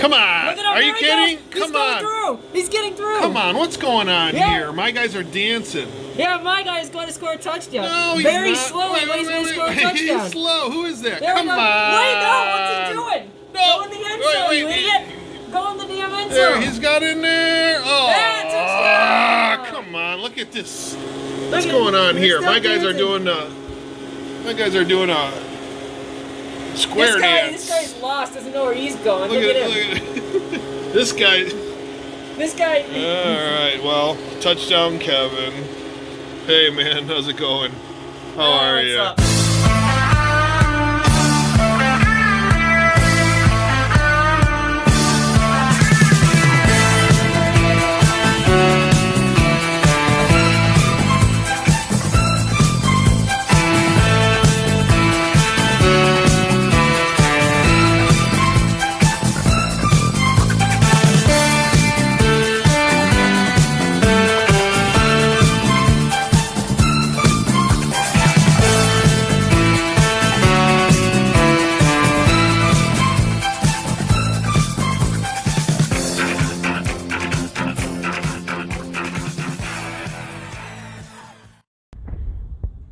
Come on. Look at him. Are you There he kidding? goes. He's Come going on. through. He's getting through. Come on. What's going on Yeah. here? My guys are dancing. Yeah, my guy is going to score a touchdown. No, he's Very not. slowly, but he's going to score a touchdown. He's slow. Who is that? There Come we go. on. Wait, no. What's he doing? No. Go in the end zone, Wait, you idiot. Go in the damn end zone. There, he's got in there. Oh, Yeah, touchdown. come on! Look at this. Look What's at- going on they're here? still My guys are dancing. doing a square dance. This guy's lost. Doesn't know where he's going. Look Look at him. at this guy. This guy. All right, well, touchdown, Kevin. Hey, man, how's it going? How are what's you? up?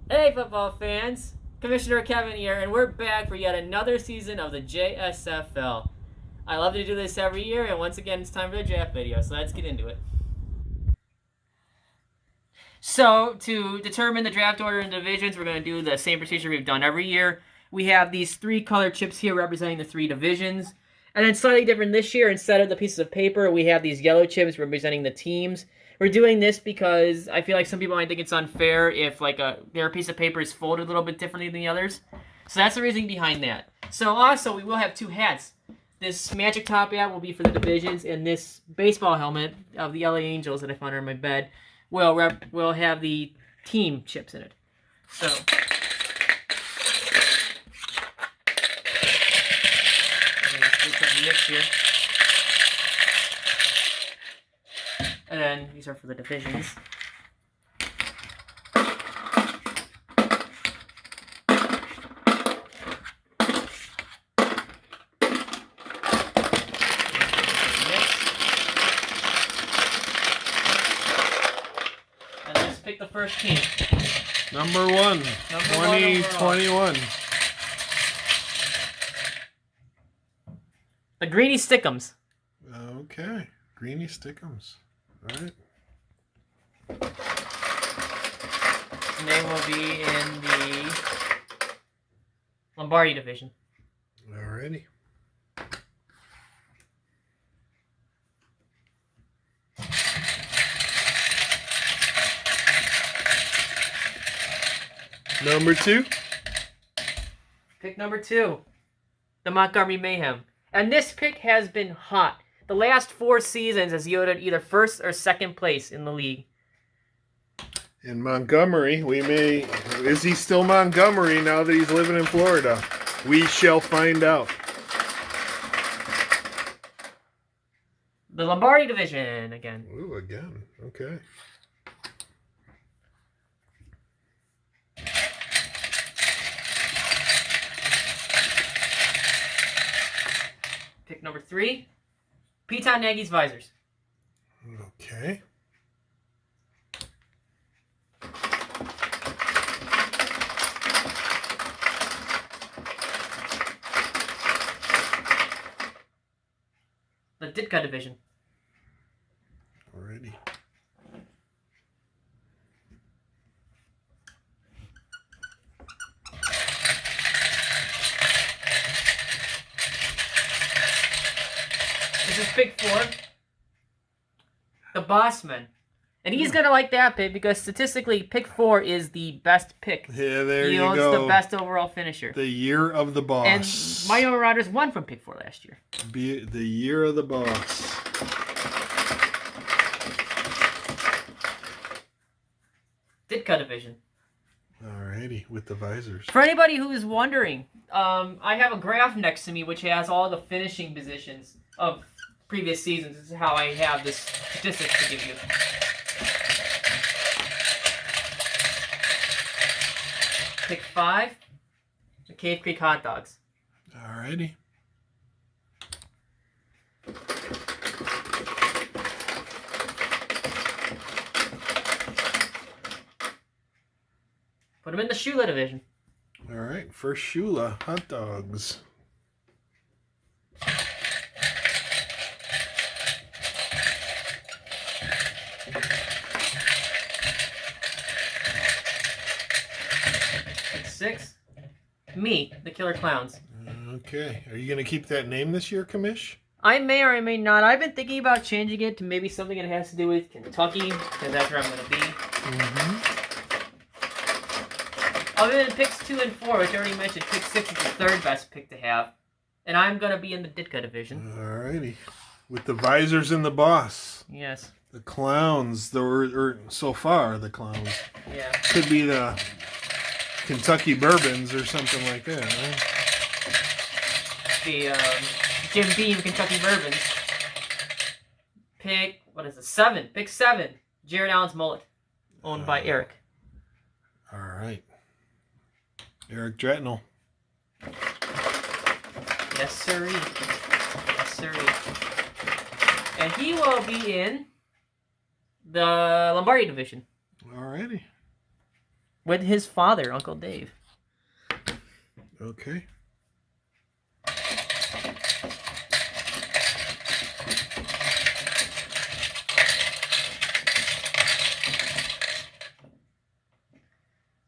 Hey, football fans. Commissioner Kevin here, and we're back for yet another season of the JSFL. I love to do this every year, and once again, it's time for the draft video, so let's get into it. So, to determine the draft order and divisions, we're going to do the same procedure we've done every year. We have these three colored chips here representing the three divisions. And then slightly different this year, instead of the pieces of paper, we have these yellow chips representing the teams. We're doing this because I feel like some people might think it's unfair if their piece of paper is folded a little bit differently than the others. So that's the reasoning behind that. So also, we will have two hats. This magic top hat will be for the divisions, and this baseball helmet of the LA Angels that I found under my bed will have the team chips in it. So mix here. And then these are for the divisions. And let's pick the first team. Number one, 2021. The Greeny Stickums. Okay, Greeny Stickums. All right. And they will be in the Lombardi division. Alrighty. Number two. Pick number 2, the Montgomery Mayhem. And this pick has been hot. The last 4 seasons has yielded either first or second place in the league. In Montgomery, is he still Montgomery now that he's living in Florida? We shall find out. The Lombardi division again. Ooh, again. Okay. Pick number 3, Piton Nagy's Visors. Okay. The Ditka division. Alrighty. This is pick 4, the Bossman. And he's going to like that pick because statistically, pick 4 is the best pick. Yeah, there He you owns go. the best overall finisher. The year of the boss. And my Marauders won from pick 4 last year. Be the year of the boss. Ditka division. Alrighty, with the visors. For anybody who is wondering, I have a graph next to me which has all the finishing positions of previous seasons. This is how I have this statistics to give you. Pick 5, the Cave Creek Hot Dogs. Alrighty. Put them in the Shula division. All right, first Shula, hot dogs. Pick 6. Me, the Killer Clowns. Okay, are you going to keep that name this year, Commish? I may or I may not. I've been thinking about changing it to maybe something that has to do with Kentucky, because that's where I'm going to be. Other than picks 2 and 4, which I already mentioned, pick 6 is the third best pick to have. And I'm going to be in the Ditka division. Alrighty. With the visors and the boss. Yes. The clowns, or so far the clowns. Yeah. Could be the Kentucky Bourbons or something like that, right? The Jim Beam Kentucky Bourbons. Pick, what is it? 7. Pick 7. Jared Allen's mullet. Owned by Eric. Alright. Eric Dratnell. Yes, sirree. Yes, sirree. And he will be in the Lombardi division. Alrighty. With his father, Uncle Dave. Okay.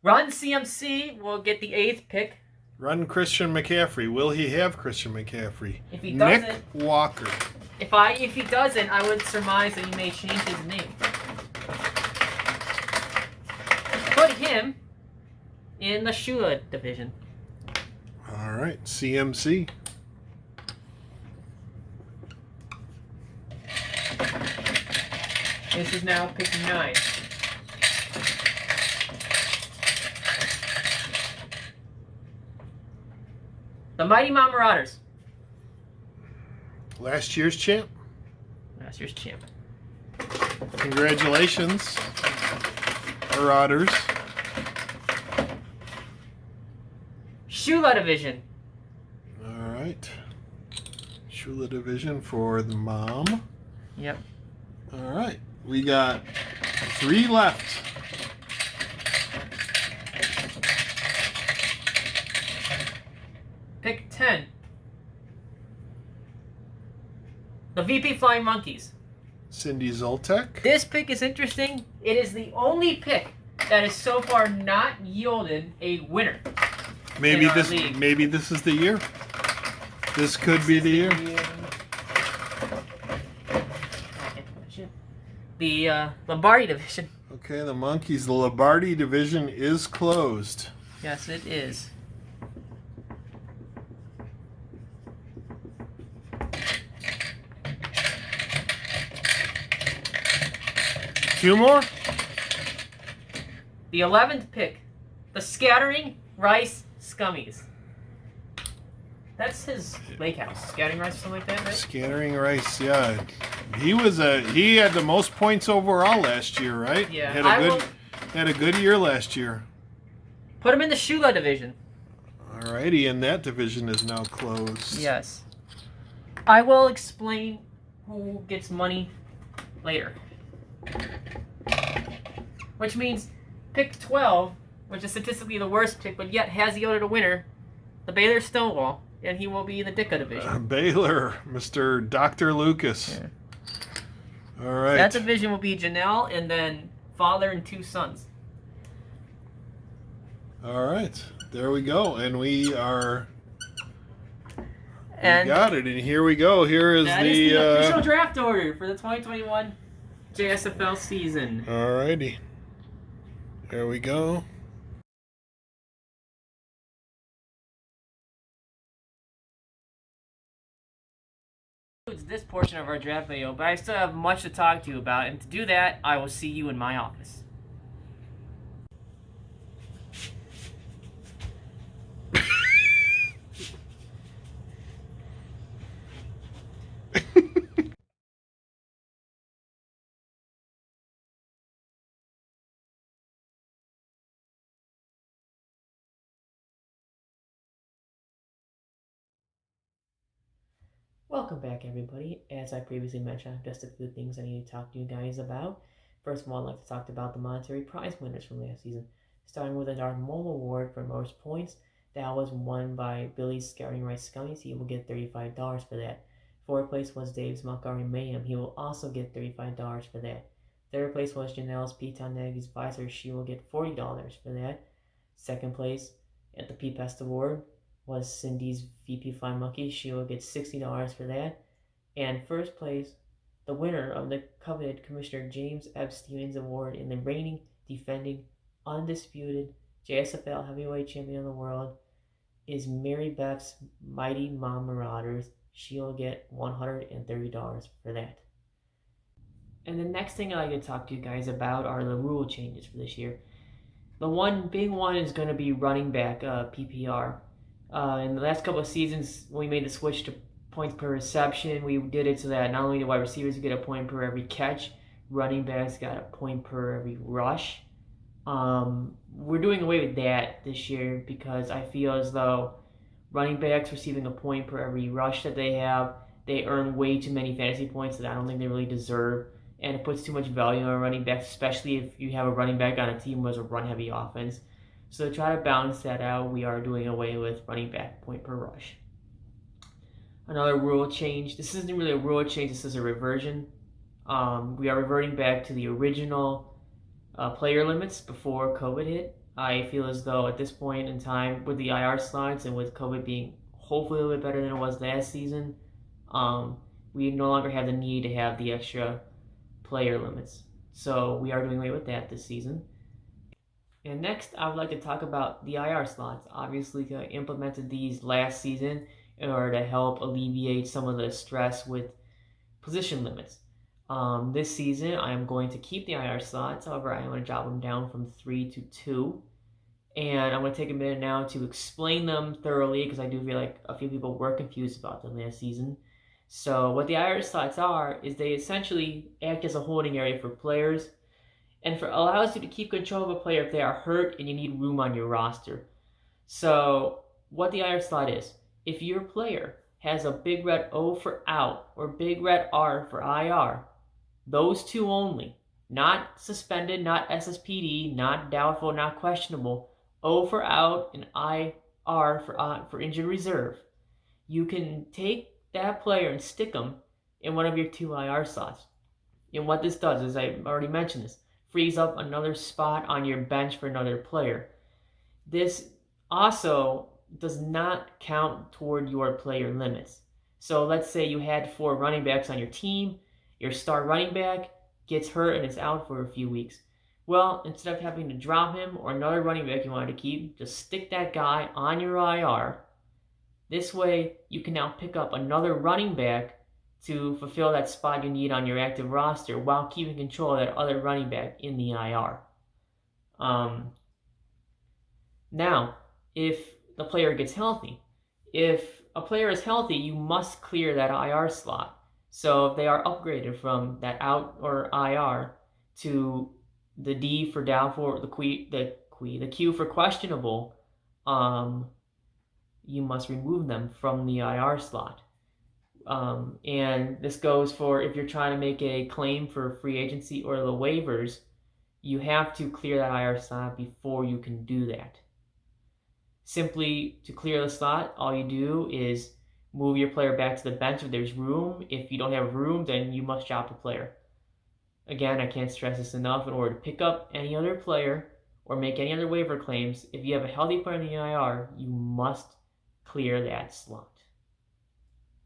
Run CMC will get the 8th pick. Run Christian McCaffrey. Will he have Christian McCaffrey? If he Nick doesn't, Walker. if he doesn't, I would surmise that he may change his name. Put him in the Shula division. All right, CMC. This is now pick 9. The Mighty Mount Marauders. Last year's champ. Last year's champ. Congratulations, Marauders. Shula division. All right. Shula division for the mom. Yep. All right. We got 3 left. Pick 10. The VP Flying Monkeys. Cindy Zoltek. This pick is interesting. It is the only pick that has so far not yielded a winner. Maybe in our this. league. Maybe this is the year. This could be the year. The Lombardi division. Okay, the Monkeys. The Lombardi division is closed. Yes, it is. Two more. The 11th pick. The Scattering Rice Scummies. That's his lake house. Scattering Rice or something like that, right? Scattering Rice. Yeah, he had the most points overall last year, right? Yeah, Had a good year last year. Put him in the Shula division. Alrighty, and that division is now closed. Yes. I will explain who gets money later. Which means pick 12, which is statistically the worst pick, but yet has yielded a winner, the Baylor Stonewall, and he will be in the Ditka division. Baylor, Mr. Dr. Lucas. Yeah. All right. That division will be Janelle and then father and 2 sons. All right. There we go. And we are... And we got it. And here we go. Here is that is the official draft order for the 2021 JSFL season. All righty. There we go. This portion of our draft video, but I still have much to talk to you about, and to do that, I will see you in my office. Welcome back, everybody. As I previously mentioned, I have just a few things I need to talk to you guys about. First of all, I'd like to talk about the monetary prize winners from last season. starting with the Darth Maul Award for most points. That was won by Billy's Scouting Right Scummies. He will get $35 for that. Fourth place was Dave's Montgomery Mayhem. He will also get $35 for that. Third place was Janelle's Piton Nagy's Visor. She will get $40 for that. Second place at the P-Pest Award was Cindy's VP Flying Monkey. She will get $60 for that. And first place, the winner of the coveted Commissioner James F. Stevens Award in the reigning, defending, undisputed JSFL Heavyweight Champion of the world, is Mary Beth's Mighty Mom Marauders. She'll get $130 for that. And the next thing I'd like to talk to you guys about are the rule changes for this year. The one big one is going to be running back PPR. In the last couple of seasons, when we made the switch to points per reception, we did it so that not only do wide receivers get a point per every catch, running backs got a point per every rush. We're doing away with that this year because I feel as though running backs receiving a point per every rush that they have, they earn way too many fantasy points that I don't think they really deserve. And it puts too much value on running backs, especially if you have a running back on a team with a run-heavy offense. So to try to balance that out, we are doing away with running back point per rush. Another rule change. This isn't really a rule change. This is a reversion. We are reverting back to the original player limits before COVID hit. I feel as though at this point in time, with the IR slots and with COVID being hopefully a little bit better than it was last season, we no longer have the need to have the extra player limits. So we are doing away with that this season. And next, I would like to talk about the IR slots. Obviously, I implemented these last season in order to help alleviate some of the stress with position limits. This season, I am going to keep the IR slots. However, I am going to drop them down from 3 to 2. And I'm going to take a minute now to explain them thoroughly because I do feel like a few people were confused about them last season. So what the IR slots are is they essentially act as a holding area for players and allows you to keep control of a player if they are hurt and you need room on your roster. So what the IR slot is, if your player has a big red O for out or big red R for IR, those two only, not suspended, not SSPD, not doubtful, not questionable, O for out and IR for injured reserve, you can take that player and stick them in one of your two IR slots. And what this does is, I already mentioned this, frees up another spot on your bench for another player. This also does not count toward your player limits. So let's say you had 4 running backs on your team, your star running back gets hurt and is out for a few weeks. Well, instead of having to drop him or another running back you wanted to keep, just stick that guy on your IR. This way, you can now pick up another running back to fulfill that spot you need on your active roster while keeping control of that other running back in the IR. Now, if the player gets healthy, if a player is healthy, you must clear that IR slot. So if they are upgraded from that out or IR to the D for doubtful, the Q for questionable, you must remove them from the IR slot. And this goes for if you're trying to make a claim for free agency or the waivers, you have to clear that IR slot before you can do that. Simply to clear the slot, all you do is move your player back to the bench if there's room. If you don't have room, then you must drop the player. Again, I can't stress this enough. In order to pick up any other player or make any other waiver claims, if you have a healthy player in the IR, you must clear that slot.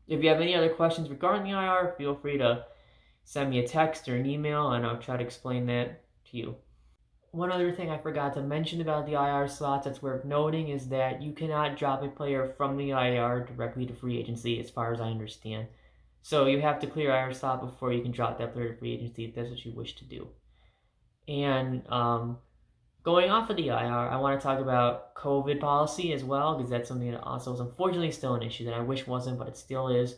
If you have any other questions regarding the IR, feel free to send me a text or an email and I'll try to explain that to you. One other thing I forgot to mention about the IR slots that's worth noting is that you cannot drop a player from the IR directly to free agency as far as I understand. So you have to clear IR slot before you can drop that player to free agency if that's what you wish to do. And going off of the IR, I want to talk about COVID policy as well, because that's something that also is unfortunately still an issue that I wish wasn't, but it still is.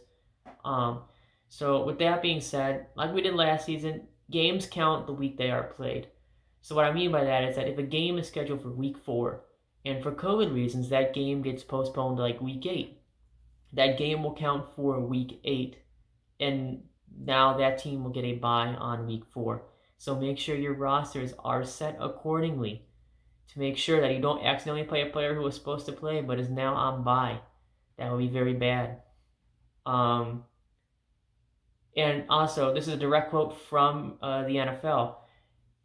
So with that being said, like we did last season, games count the week they are played. So what I mean by that is that if a game is scheduled for week 4, and for COVID reasons, that game gets postponed to like week 8, that game will count for week 8, and now that team will get a bye on week 4. So make sure your rosters are set accordingly. to make sure that you don't accidentally play a player who was supposed to play but is now on bye. That would be very bad. And also, this is a direct quote from the NFL.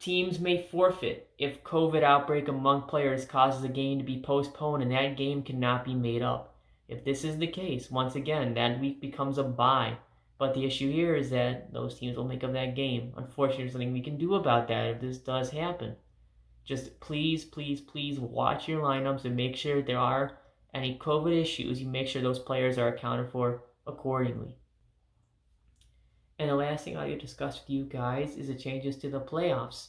Teams may forfeit if COVID outbreak among players causes a game to be postponed and that game cannot be made up. If this is the case, once again, that week becomes a bye. But the issue here is that those teams will make up that game. Unfortunately, there's nothing we can do about that if this does happen. Just please, please, please watch your lineups and make sure if there are any COVID issues, you make sure those players are accounted for accordingly. And the last thing I'll discuss with you guys is the changes to the playoffs.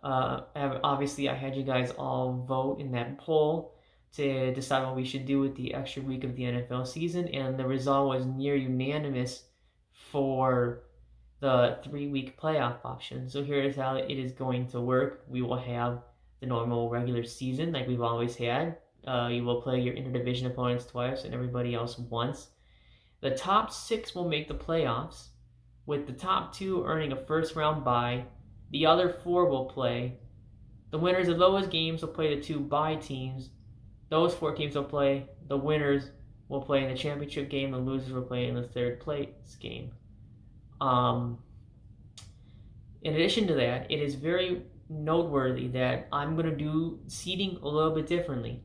Obviously, I had you guys all vote in that poll to decide what we should do with the extra week of the NFL season, and the result was near unanimous for the 3-week playoff option. So here is how it is going to work. We will have the normal regular season like we've always had. You will play your interdivision opponents twice and everybody else once. The top 6 will make the playoffs, with the top 2 earning a first-round bye. The other 4 will play. The winners of those games will play the 2 bye teams. Those 4 teams will play. The winners will play in the championship game. The losers will play in the third place game. In addition to that, it is very noteworthy that I'm going to do seeding a little bit differently.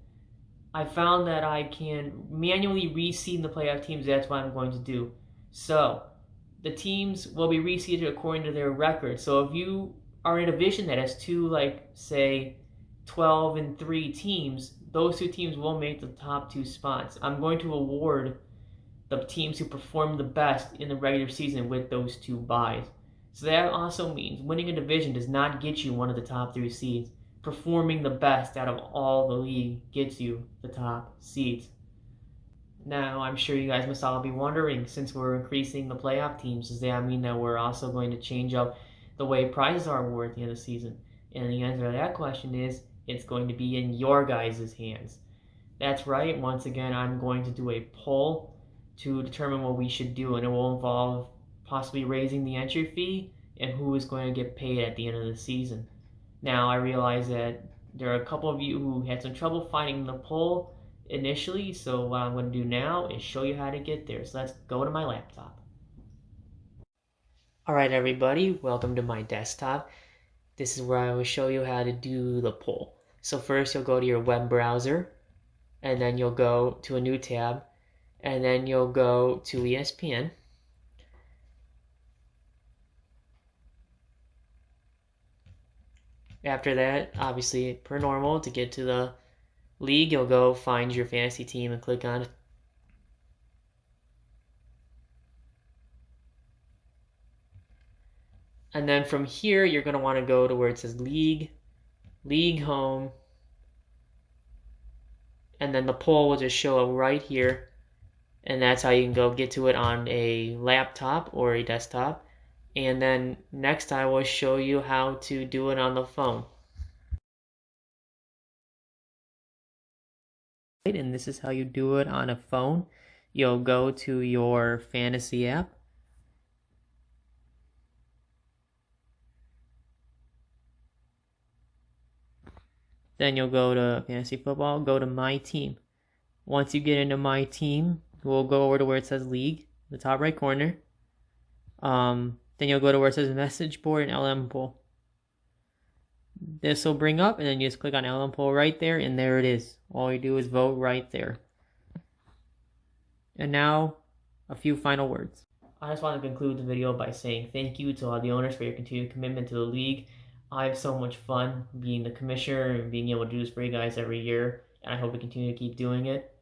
I found that I can manually reseed the playoff teams. That's what I'm going to do. So the teams will be reseeded according to their record. So if you are in a division that has 2, like, say, 12-3 teams, those 2 teams will make the top 2 spots. I'm going to award the teams who perform the best in the regular season with those 2 byes. So that also means winning a division does not get you one of the top 3 seeds. Performing the best out of all the league gets you the top seeds. Now, I'm sure you guys must all be wondering, since we're increasing the playoff teams, does that mean that we're also going to change up the way prizes are awarded at the end of the season? And the answer to that question is, it's going to be in your guys' hands. That's right, once again, I'm going to do a poll to determine what we should do, and it will involve possibly raising the entry fee and who is going to get paid at the end of the season. Now, I realize that there are a couple of you who had some trouble finding the poll initially, so what I'm going to do now is show you how to get there. So let's go to my laptop. Alright everybody, welcome to my desktop. This is where I will show you how to do the poll. So first you'll go to your web browser, and then you'll go to a new tab, and then you'll go to ESPN. After that, obviously, per normal, to get to the league, you'll go find your fantasy team and click on it. And then from here, you're going to want to go to where it says League, League Home, and then the poll will just show up right here. And that's how you can go get to it on a laptop or a desktop. And then next I will show you how to do it on the phone. And this is how you do it on a phone. You'll go to your fantasy app. Then you'll go to fantasy football, go to my team. Once you get into my team, we'll go over to where it says league, the top right corner. Then you'll go to where it says message board and LM poll. This will bring up, and then you just click on LM poll right there, and there it is. All you do is vote right there. And now, a few final words. I just want to conclude the video by saying thank you to all the owners for your continued commitment to the league. I have so much fun being the commissioner and being able to do this for you guys every year, and I hope we continue to keep doing it.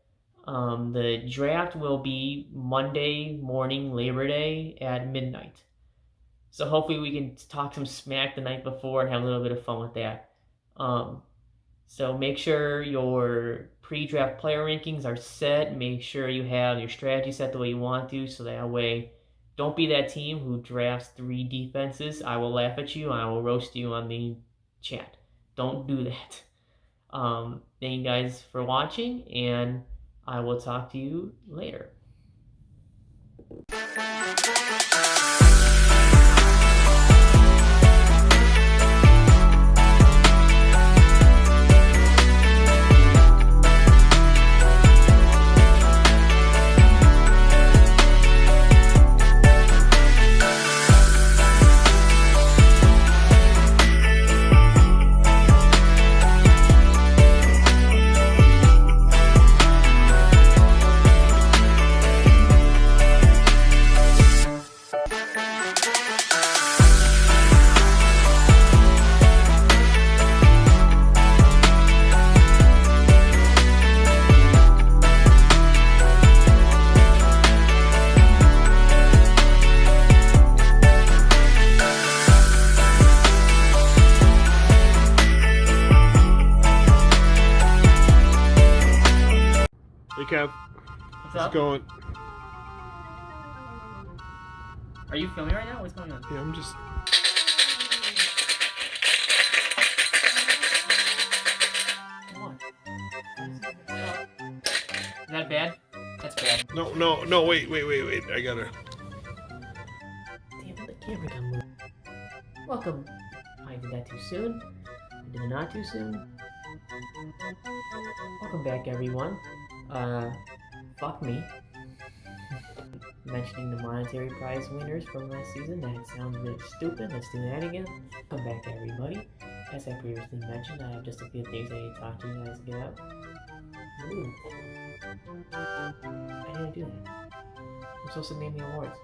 The draft will be Monday morning, Labor Day at midnight. So hopefully we can talk some smack the night before and have a little bit of fun with that. So make sure your pre-draft player rankings are set. Make sure you have your strategy set the way you want to, so that way don't be that team who drafts 3 defenses. I will laugh at you. I will roast you on the chat. Don't do that. Thank you guys for watching, and I will talk to you later. Hey, Kev. What's How's up? it going? Are you filming right now? What's going on? Yeah, I'm just... What? Is that bad? That's bad. No, wait. I gotta... Damn, the camera got moved. Welcome. I did that too soon. I did it not too soon. Welcome back, everyone. Fuck me. Mentioning the monetary prize winners from last season. That sounds a bit stupid. Let's do that again. Welcome back, everybody. As I previously mentioned, I have just a few things I need to talk to you guys about. Ooh. I didn't do that. I'm supposed to name the awards.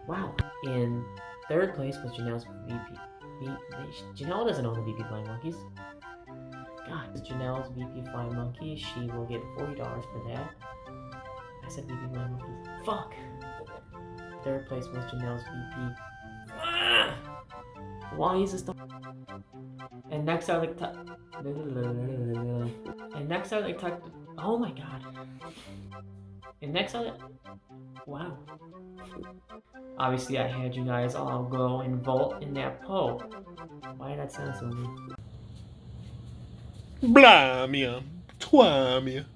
Wow. In third place was Janelle's VP. Janelle doesn't own the VP Flying Monkeys. God, it's Janelle's VP Flying Monkeys. She will get $40 for that. I said VP Flying Monkeys. Fuck! Third place was Janelle's VP. Why is this the... And next are the oh my god. And next are the... Wow. Obviously, I had you guys all go and vote in that poll. Why did that sound so weird? Blah, mia. Toi, mia.